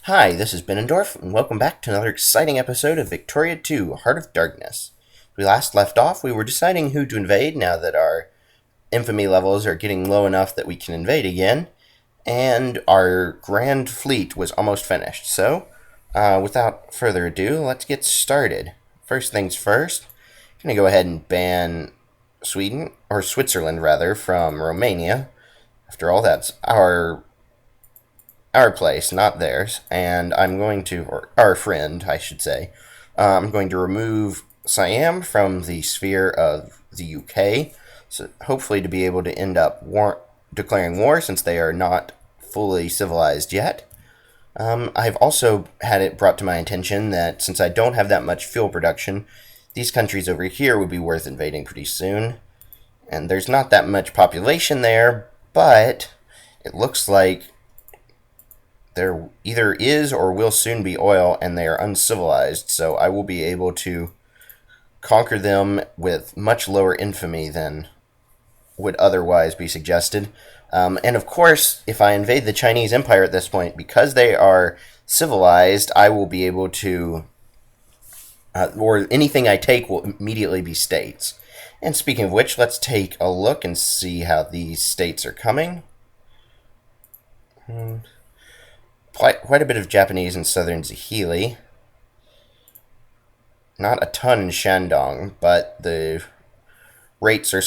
Hi, this is Benandorf, and welcome back to another exciting episode of Victoria 2, Heart of Darkness. We last left off, we were deciding who to invade now that our infamy levels are getting low enough that we can invade again, and our grand fleet was almost finished. So, without further ado, let's get started. First things first, I'm going to go ahead and ban Sweden, or Switzerland rather, from Romania. After all, that's our place, not theirs, and I'm going to, or our friend, I should say, I'm going to remove Siam from the sphere of the UK, so hopefully to be able to end up declaring war since they are not fully civilized yet. I've also had it brought to my attention that since I don't have that much fuel production, these countries over here would be worth invading pretty soon. And there's not that much population there, but it looks like there either is or will soon be oil, and they are uncivilized, so I will be able to conquer them with much lower infamy than would otherwise be suggested. And of course, if I invade the Chinese Empire at this point, because they are civilized, I will be able to, or anything I take will immediately be states. And speaking of which, let's take a look and see how these states are coming. Quite a bit of Japanese in southern Zahili. Not a ton in Shandong, but the rates are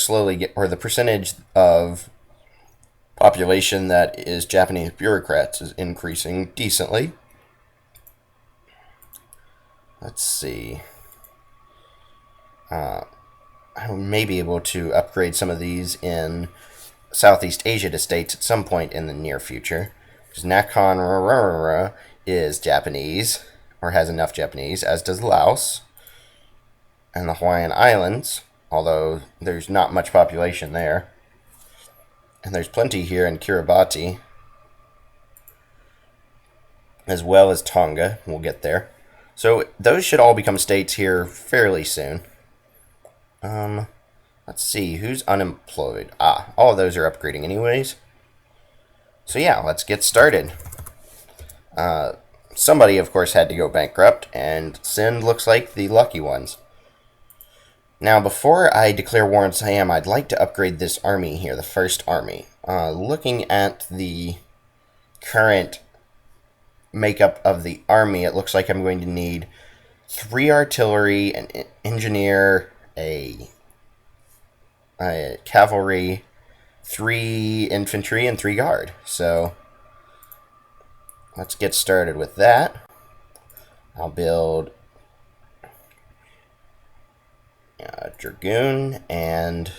or the percentage of population that is Japanese bureaucrats is increasing decently. Let's see. I may be able to upgrade some of these in Southeast Asia to states at some point in the near future. Because Nakhon is Japanese, or has enough Japanese, as does Laos, and the Hawaiian Islands, although there's not much population there. And there's plenty here in Kiribati, as well as Tonga. We'll get there. So those should all become states here fairly soon. Let's see, who's unemployed? All of those are upgrading anyways. So yeah, let's get started. Somebody, of course, had to go bankrupt, and Sind looks like the lucky ones. Now, before I declare war on Siam, I'd like to upgrade this army here, the first army. Looking at the current makeup of the army, it looks like I'm going to need 3 artillery, an engineer, a cavalry, 3 infantry, and 3 guard. So let's get started with that. I'll build a dragoon and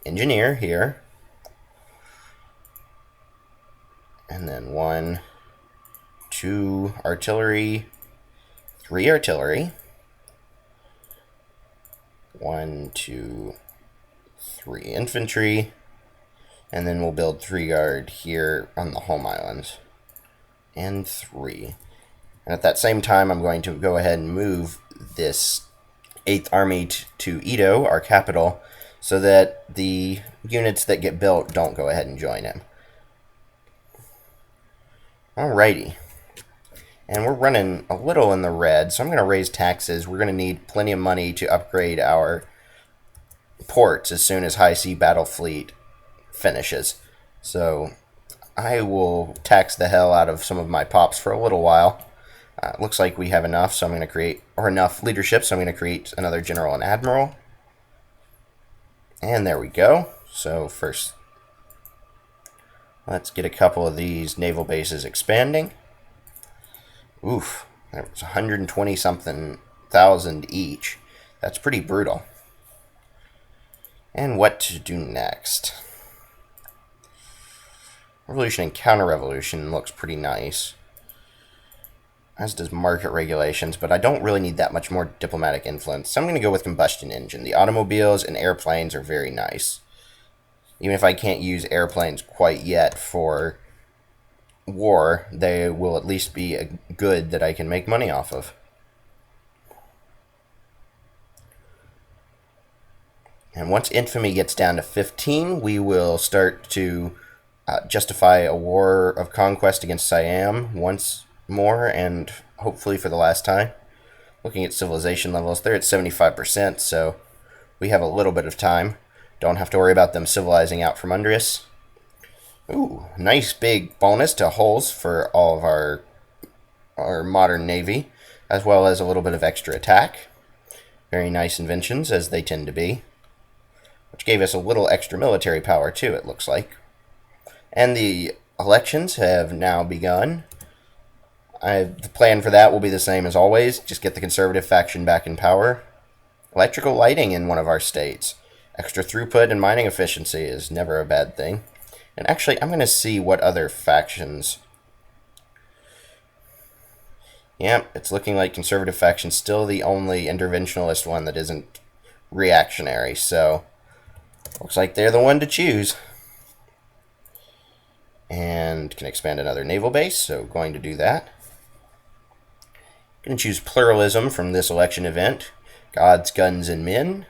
engineer here. And then 1, 2 artillery, 3 artillery. 1, 2, 3 infantry. And then we'll build 3 guard here on the home islands. And 3. And at that same time, I'm going to go ahead and move this 8th Army to Edo, our capital, so that the units that get built don't go ahead and join him. Alrighty. And we're running a little in the red, so I'm going to raise taxes. We're going to need plenty of money to upgrade our ports as soon as High Sea Battle Fleet finishes. So I will tax the hell out of some of my pops for a little while. Looks like we have enough, so I'm going to create, or enough leadership, so I'm going to create another general and admiral. And there we go. So first, let's get a couple of these naval bases expanding. Oof, that was 120 something thousand each. That's pretty brutal. And what to do next? Revolution and counter-revolution looks pretty nice, as does market regulations, but I don't really need that much more diplomatic influence, so I'm going to go with combustion engine. The automobiles and airplanes are very nice. Even if I can't use airplanes quite yet for war, they will at least be a good that I can make money off of. And once infamy gets down to 15, we will start to justify a war of conquest against Siam once more, and hopefully for the last time. Looking at civilization levels, they're at 75%, so we have a little bit of time. Don't have to worry about them civilizing out from under us. Ooh, nice big bonus to hulls for all of our modern navy, as well as a little bit of extra attack. Very nice inventions, as they tend to be. Which gave us a little extra military power, too, it looks like. And the elections have now begun. The plan for that will be the same as always. Just get the conservative faction back in power. Electrical lighting in one of our states. Extra throughput and mining efficiency is never a bad thing. And actually, I'm going to see what other factions... Yep, it's looking like conservative faction's still the only interventionalist one that isn't reactionary, so looks like they're the one to choose. And can expand another naval base, so going to do that. Going to choose pluralism from this election event. Gods, guns, and men.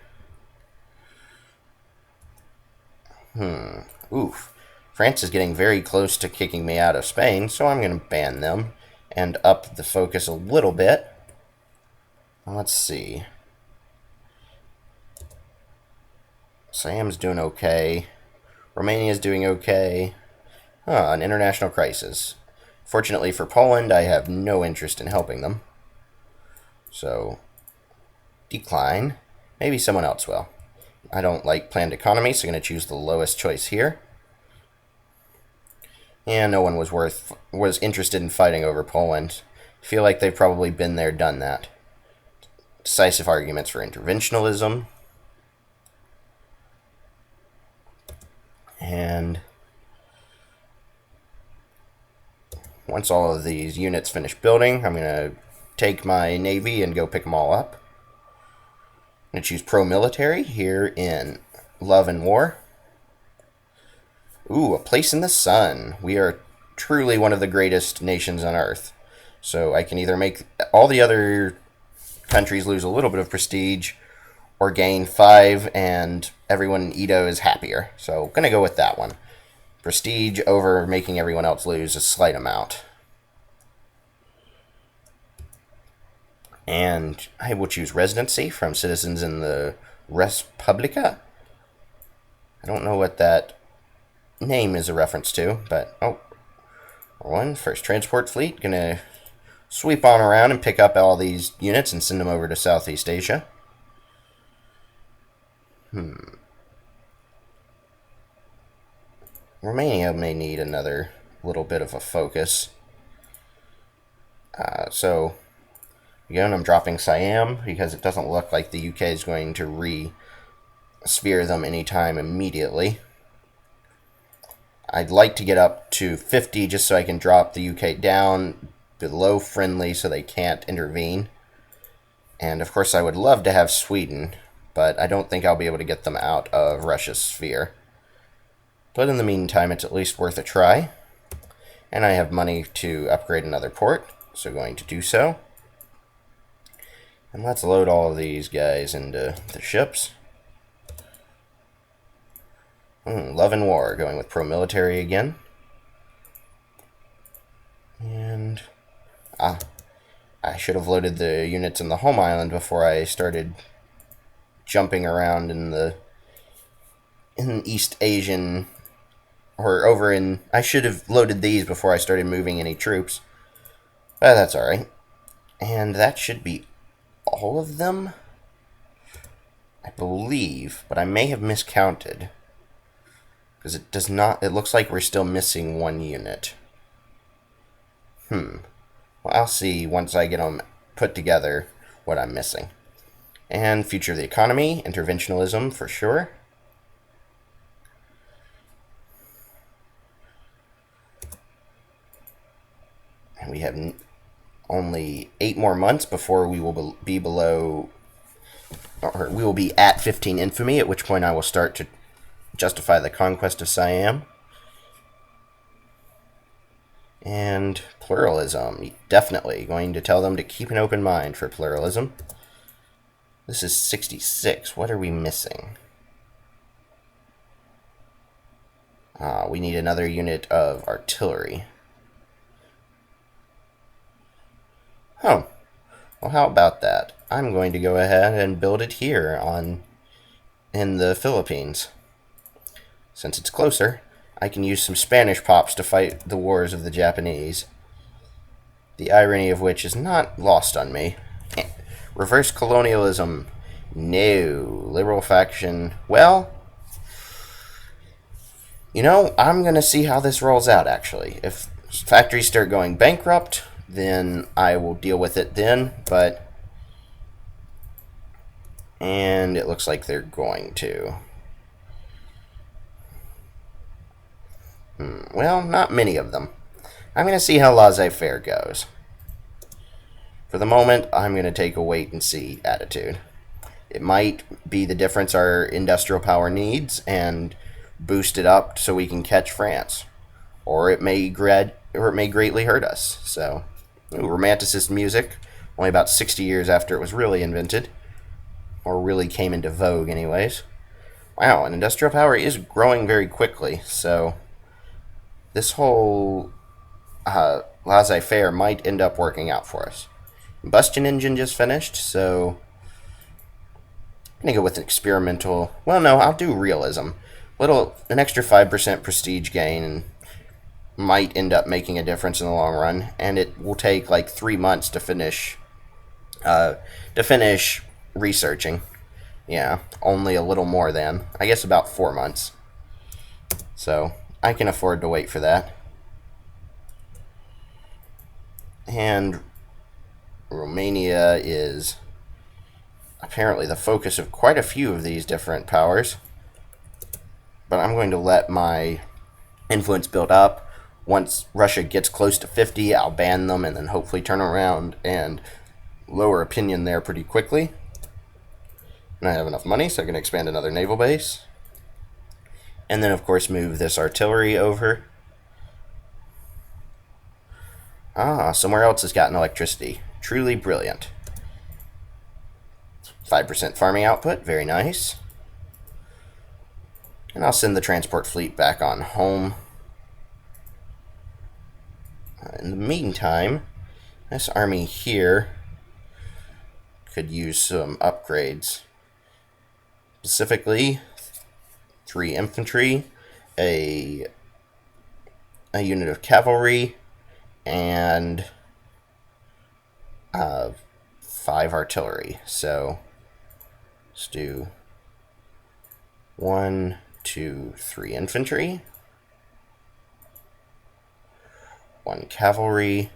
Oof. France is getting very close to kicking me out of Spain, so I'm going to ban them and up the focus a little bit. Let's see. Siam's doing okay. Romania's doing okay. An international crisis. Fortunately for Poland, I have no interest in helping them. So, decline. Maybe someone else will. I don't like planned economy, so I'm going to choose the lowest choice here. And no one was interested in fighting over Poland. I feel like they've probably been there, done that. Decisive arguments for interventionalism. And once all of these units finish building, I'm going to take my navy and go pick them all up. I'm going to choose pro-military here in Love and War. Ooh, a place in the sun. We are truly one of the greatest nations on Earth. So I can either make all the other countries lose a little bit of prestige, or gain 5 and everyone in Edo is happier. So I'm going to go with that one. Prestige over making everyone else lose a slight amount. And I will choose residency from citizens in the Respublica. I don't know what that name is a reference to, but first transport fleet. Gonna sweep on around and pick up all these units and send them over to Southeast Asia. Romania may need another little bit of a focus. So again, I'm dropping Siam because it doesn't look like the UK is going to re-sphere them anytime immediately. I'd like to get up to 50 just so I can drop the UK down below friendly so they can't intervene. And of course I would love to have Sweden, but I don't think I'll be able to get them out of Russia's sphere. But in the meantime, it's at least worth a try. And I have money to upgrade another port, so going to do so. And let's load all of these guys into the ships. Love and War, going with pro-military again. And I should have loaded the units in the home island before I started jumping around in East Asian, or over in... I should have loaded these before I started moving any troops. But that's alright. And that should be all of them, I believe, but I may have miscounted. Because it does not... It looks like we're still missing one unit. Well, I'll see once I get them put together what I'm missing. And future of the economy, interventionalism for sure. And we have only 8 more months before we will be below... Or we will be at 15 infamy, at which point I will start to justify the conquest of Siam. And pluralism, definitely going to tell them to keep an open mind for pluralism. This is 66. What are we missing? We need another unit of artillery. Oh, well, how about that? I'm going to go ahead and build it here in the Philippines. Since it's closer, I can use some Spanish pops to fight the wars of the Japanese. The irony of which is not lost on me. Reverse colonialism. No. Liberal faction. Well, I'm going to see how this rolls out, actually. If factories start going bankrupt, then I will deal with it then, but... And it looks like they're going to. Well, not many of them. I'm going to see how laissez-faire goes. For the moment, I'm going to take a wait-and-see attitude. It might be the difference our industrial power needs and boost it up so we can catch France. Or it may greatly hurt us. So, Romanticist music, only about 60 years after it was really invented. Or really came into vogue, anyways. Wow, and industrial power is growing very quickly, so this whole laissez-faire might end up working out for us. Combustion engine just finished, so I'm going to go with an experimental... Well, no, I'll do realism. An extra 5% prestige gain might end up making a difference in the long run, and it will take like 3 months to finish researching. Yeah, only a little more than. I guess about 4 months. So, I can afford to wait for that. And Romania is apparently the focus of quite a few of these different powers. But I'm going to let my influence build up. Once Russia gets close to 50, I'll ban them and then hopefully turn around and lower opinion there pretty quickly. And I have enough money, so I can expand another naval base. And then, of course, move this artillery over. Somewhere else has gotten electricity. Truly brilliant. 5% farming output, very nice. And I'll send the transport fleet back on home. In the meantime, this army here could use some upgrades. Specifically, 3 infantry, a unit of cavalry, and 5 artillery. So let's do 1, 2, 3 infantry, 1 cavalry,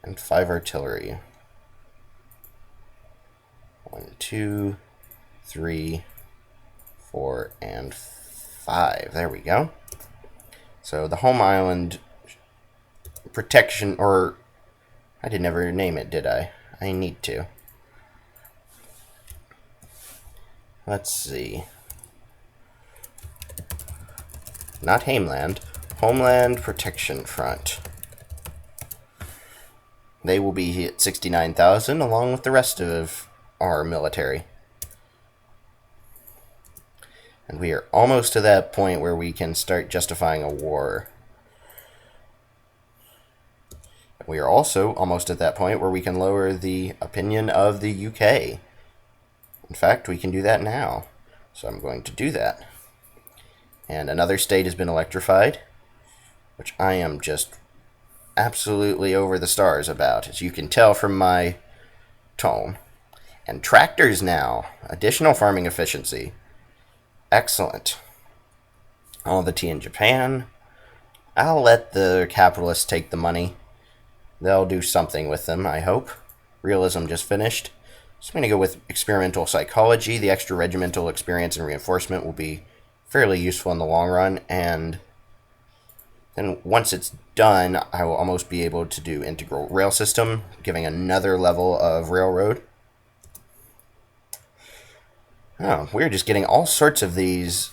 and 5 artillery. 1, 2, 3, 4, and 5. There we go. So the home island protection, or I did never name it, did I? I need to. Let's see. Not Hameland. Homeland Protection Front. They will be at 69,000 along with the rest of our military. And we are almost to that point where we can start justifying a war. We are also almost at that point where we can lower the opinion of the UK. In fact, we can do that now. So I'm going to do that. And another state has been electrified, which I am just absolutely over the stars about, as you can tell from my tone. And tractors now. Additional farming efficiency. Excellent. All the tea in Japan. I'll let the capitalists take the money. They'll do something with them, I hope. Realism just finished. So I'm going to go with experimental psychology. The extra regimental experience and reinforcement will be fairly useful in the long run. And then once it's done, I will almost be able to do integral rail system, giving another level of railroad. Oh, we're just getting all sorts of these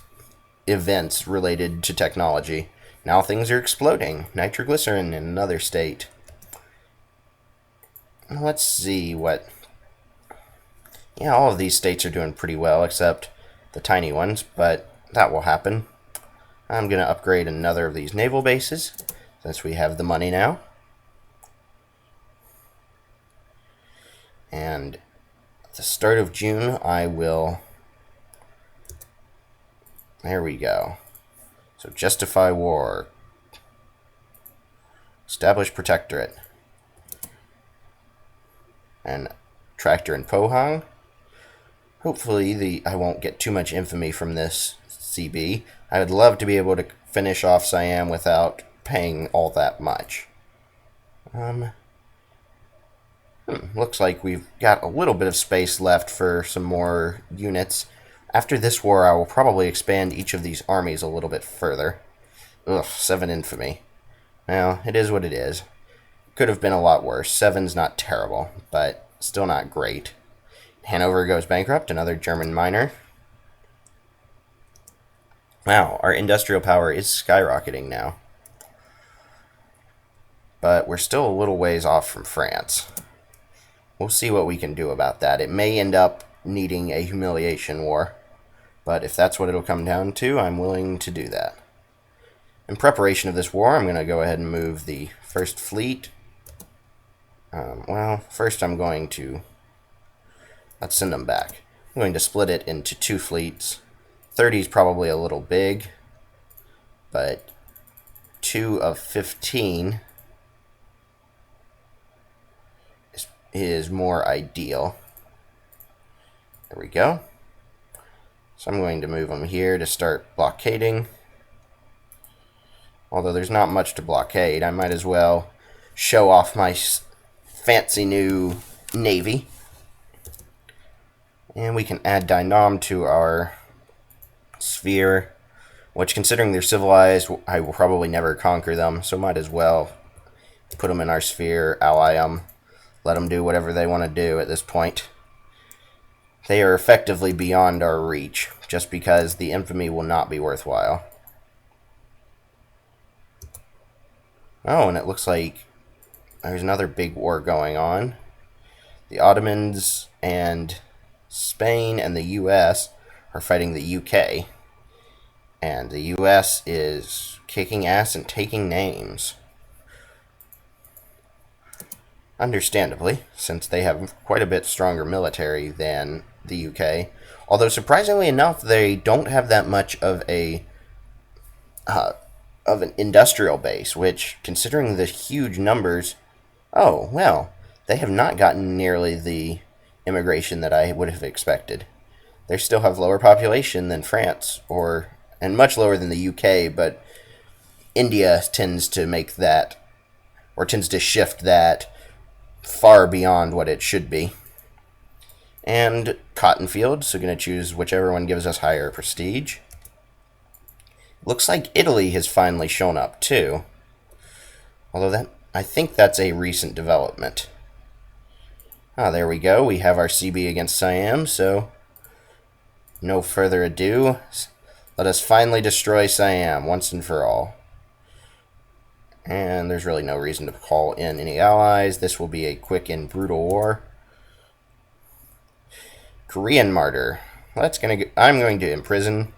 events related to technology. Now things are exploding. Nitroglycerin in another state. Let's see what... Yeah, all of these states are doing pretty well, except the tiny ones, but that will happen. I'm going to upgrade another of these naval bases, since we have the money now. And at the start of June, I will... There we go. So justify war. Establish protectorate. And tractor in Pohang. Hopefully I won't get too much infamy from this CB. I would love to be able to finish off Siam without paying all that much. Looks like we've got a little bit of space left for some more units. After this war, I will probably expand each of these armies a little bit further. Ugh, 7 infamy. Well, it is what it is. Could have been a lot worse. 7's not terrible, but still not great. Hanover goes bankrupt, another German minor. Wow, our industrial power is skyrocketing now. But we're still a little ways off from France. We'll see what we can do about that. It may end up needing a humiliation war, but if that's what it'll come down to, I'm willing to do that. In preparation of this war, I'm going to go ahead and move the first fleet. Well, first I'm going to... Let's send them back. I'm going to split it into 2 fleets. 30 is probably a little big, but 2 of 15 is more ideal. There we go. So I'm going to move them here to start blockading. Although there's not much to blockade, I might as well show off my fancy new navy. And we can add Dynam to our sphere, which, considering they're civilized, I will probably never conquer them, so might as well put them in our sphere, ally them, let them do whatever they want to do at this point. They are effectively beyond our reach, just because the infamy will not be worthwhile. Oh, and it looks like there's another big war going on. The Ottomans and Spain and the US are fighting the UK. And the US is kicking ass and taking names. Understandably, since they have quite a bit stronger military than the UK. Although, surprisingly enough, they don't have that much of an industrial base, which, considering the huge numbers, oh, well, they have not gotten nearly the immigration that I would have expected. They still have lower population than France, and much lower than the UK, but India tends to make that, or tends to shift that far beyond what it should be. And cotton fields, so going to choose whichever one gives us higher prestige. Looks like Italy has finally shown up too. Although I think that's a recent development. Ah, there we go. We have our CB against Siam, so no further ado. Let us finally destroy Siam once and for all. And there's really no reason to call in any allies. This will be a quick and brutal war. Korean martyr. I'm going to imprison.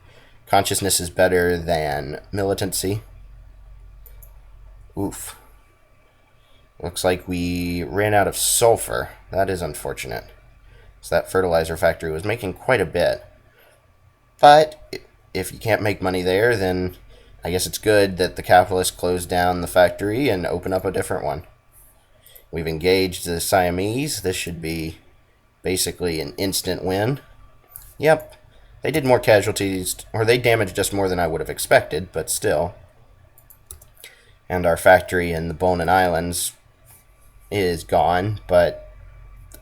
Consciousness is better than militancy. Oof. Looks like we ran out of sulfur. That is unfortunate. So that fertilizer factory was making quite a bit. But if you can't make money there, then I guess it's good that the capitalists close down the factory and open up a different one. We've engaged the Siamese. This should be basically an instant win. Yep, they did more casualties, or they damaged us more than I would have expected, but still. And our factory in the Bonin Islands is gone, but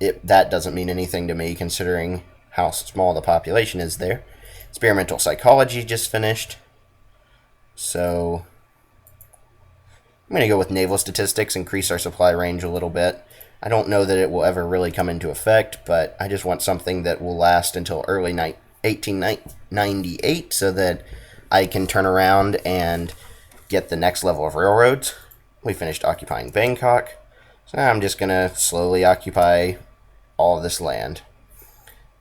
that doesn't mean anything to me considering how small the population is there. Experimental psychology just finished. So I'm going to go with naval statistics, increase our supply range a little bit. I don't know that it will ever really come into effect, but I just want something that will last until early 1898 so that I can turn around and get the next level of railroads. We finished occupying Bangkok, so now I'm just going to slowly occupy all of this land.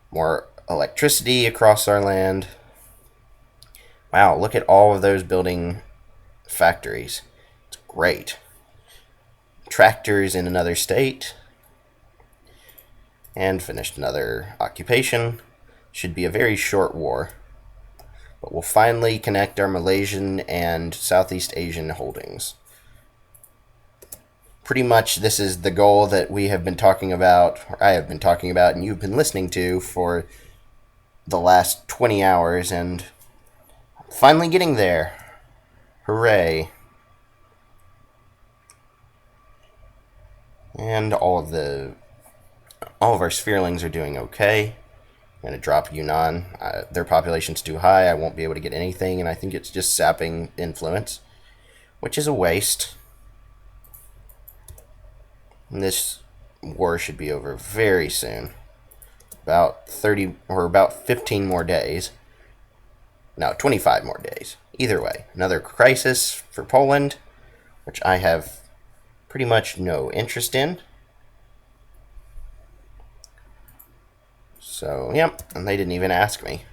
More electricity across our land. Wow, look at all of those building factories. It's great. Tractors in another state. And finished another occupation. Should be a very short war. But we'll finally connect our Malaysian and Southeast Asian holdings. Pretty much this is the goal that we have been talking about, or I have been talking about, and you've been listening to for the last 20 hours, and finally getting there. Hooray. And all of our spherelings are doing okay. I'm going to drop Yunnan. Their population's too high. I won't be able to get anything, and I think it's just sapping influence, which is a waste. And this war should be over very soon. About 30 or about 15 more days. No, 25 more days. Either way, another crisis for Poland, which I have pretty much no interest in. So, yep, and they didn't even ask me.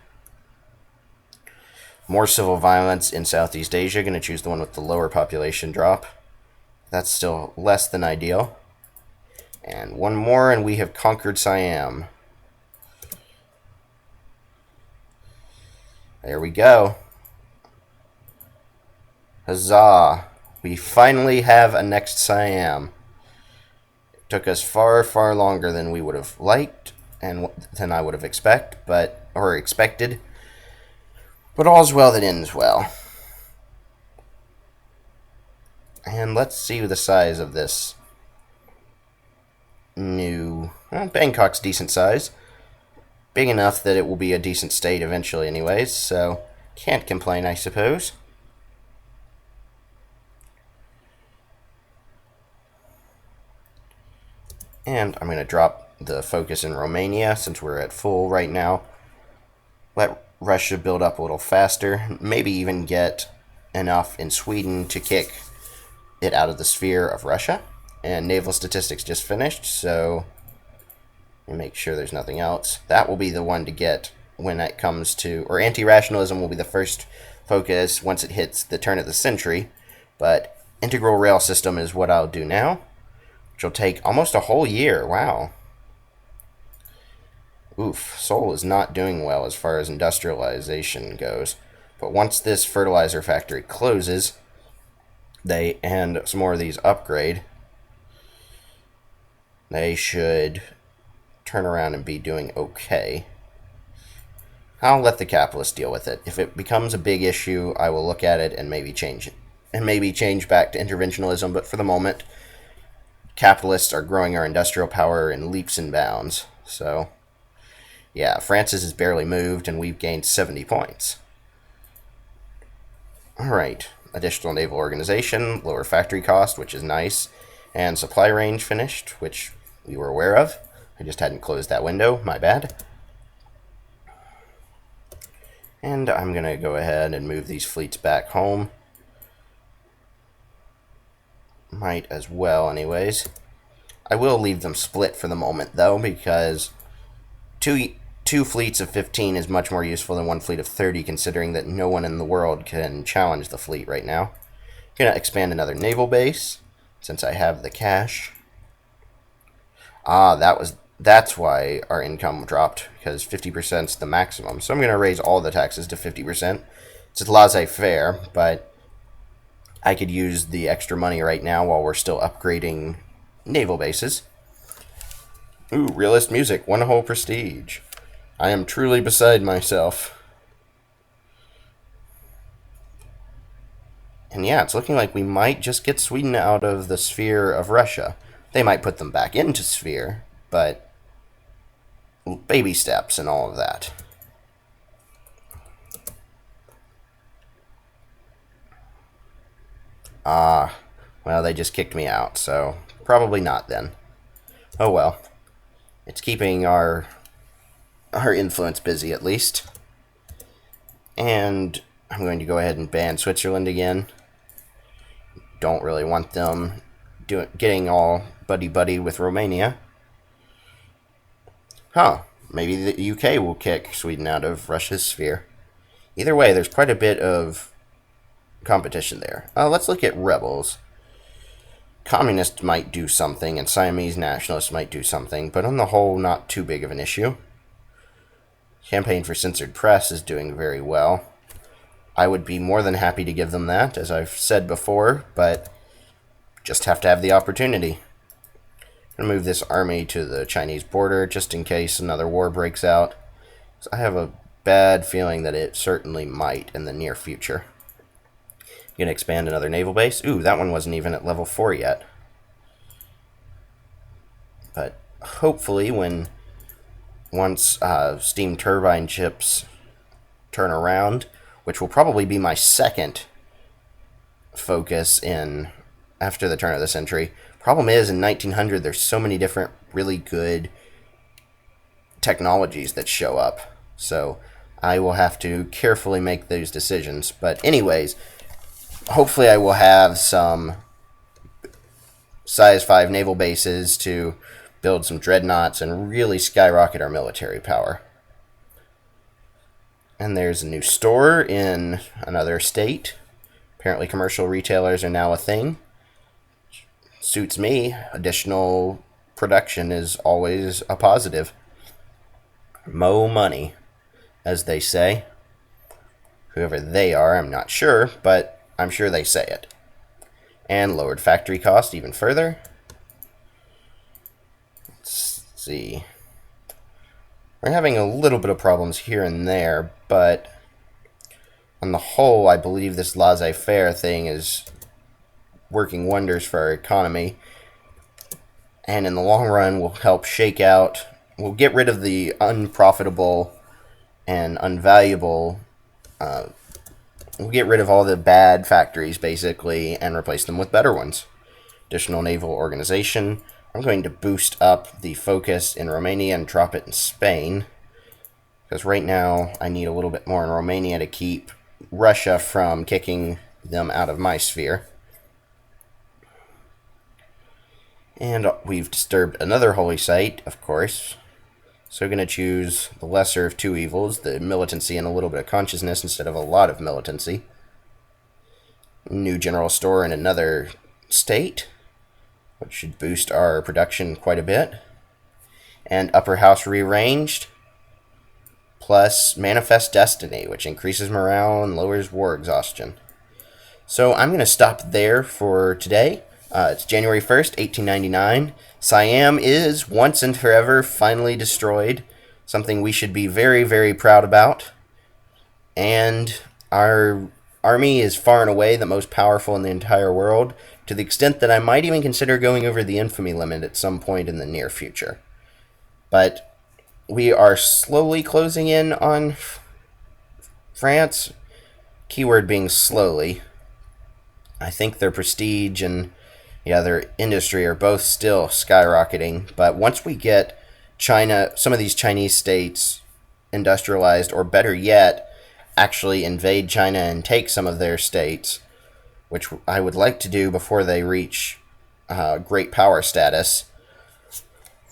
More civil violence in Southeast Asia. Going to choose the one with the lower population drop. That's still less than ideal. And one more, and we have conquered Siam. There we go. Huzzah. We finally have a next Siam. It took us far, far longer than we would have liked, and than I would have expected. But all's well that ends well. And let's see the size of this new... Well, Bangkok's decent size. Big enough that it will be a decent state eventually anyways, so can't complain, I suppose. And I'm going to drop the focus in Romania since we're at full right now. Let Russia build up a little faster. Maybe even get enough in Sweden to kick it out of the sphere of Russia. And naval statistics just finished, so let me make sure there's nothing else. That will be the one to get when it comes to... Or anti-rationalism will be the first focus once it hits the turn of the century. But integral rail system is what I'll do now, which will take almost a whole year. Wow. Oof, Seoul is not doing well as far as industrialization goes. But once this fertilizer factory closes, and some more of these upgrade, they should turn around and be doing okay. I'll let the capitalists deal with it. If it becomes a big issue, I will look at it and maybe change it. And maybe change back to interventionism, but for the moment, capitalists are growing our industrial power in leaps and bounds. So, yeah, Francis has barely moved, and we've gained 70 points. Alright, additional naval organization, lower factory cost, which is nice, and supply range finished, which we were aware of. I just hadn't closed that window, my bad. And I'm going to go ahead and move these fleets back home. Might as well, anyways. I will leave them split for the moment, though, because two fleets of 15 is much more useful than one fleet of 30, considering that no one in the world can challenge the fleet right now. I'm going to expand another naval base, since I have the cash. That's why our income dropped, because 50% is the maximum. So I'm going to raise all the taxes to 50%. It's laissez-faire, but I could use the extra money right now while we're still upgrading naval bases. Ooh, realist music, one whole prestige. I am truly beside myself. And yeah, it's looking like we might just get Sweden out of the sphere of Russia. They might put them back into sphere, but baby steps and all of that. Well, they just kicked me out, so probably not then. Oh well. It's keeping our influence busy, at least. And I'm going to go ahead and ban Switzerland again. Don't really want them getting all buddy-buddy with Romania. Huh. Maybe the UK will kick Sweden out of Russia's sphere. Either way, there's quite a bit of competition there. Let's look at rebels. Communists might do something, and Siamese nationalists might do something, but on the whole, not too big of an issue. Campaign for Censored Press is doing very well. I would be more than happy to give them that, as I've said before, but just have to have the opportunity. I'm going to move this army to the Chinese border just in case another war breaks out. So I have a bad feeling that it certainly might in the near future. Going to expand another naval base. Ooh, that one wasn't even at level 4 yet. But hopefully once steam turbine ships turn around, which will probably be my second focus after the turn of the century. Problem is, in 1900, there's so many different really good technologies that show up. So I will have to carefully make those decisions. But anyways, hopefully I will have some size 5 naval bases to build some dreadnoughts and really skyrocket our military power. And there's a new store in another state. Apparently commercial retailers are now a thing. Suits me. Additional production is always a positive. Mo money, as they say. Whoever they are, I'm not sure, but I'm sure they say it. And lowered factory cost even further. Let's see. We're having a little bit of problems here and there, but on the whole, I believe this laissez-faire thing is working wonders for our economy, and in the long run will help shake out, will get rid of the unprofitable and unvaluable, we'll get rid of all the bad factories, basically, and replace them with better ones. Additional naval organization. I'm going to boost up the focus in Romania and drop it in Spain, because right now I need a little bit more in Romania to keep Russia from kicking them out of my sphere. And we've disturbed another holy site, of course. So we're going to choose the lesser of two evils, the militancy and a little bit of consciousness instead of a lot of militancy. New general store in another state, which should boost our production quite a bit. And upper house rearranged, plus manifest destiny, which increases morale and lowers war exhaustion. So I'm going to stop there for today. It's January 1st, 1899. Siam is, once and forever, finally destroyed. Something we should be very, very proud about. And our army is far and away the most powerful in the entire world, to the extent that I might even consider going over the infamy limit at some point in the near future. But we are slowly closing in on France. Keyword being slowly. I think their prestige and their industry are both still skyrocketing. But once we get China, some of these Chinese states industrialized, or better yet, actually invade China and take some of their states, which I would like to do before they reach great power status,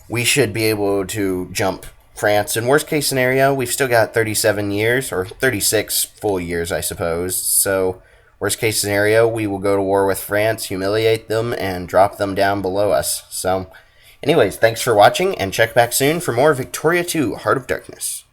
we should be able to jump France. In worst case scenario, we've still got 37 years, or 36 full years, I suppose. So worst case scenario, we will go to war with France, humiliate them, and drop them down below us. So anyways, thanks for watching, and check back soon for more Victoria 2 Heart of Darkness.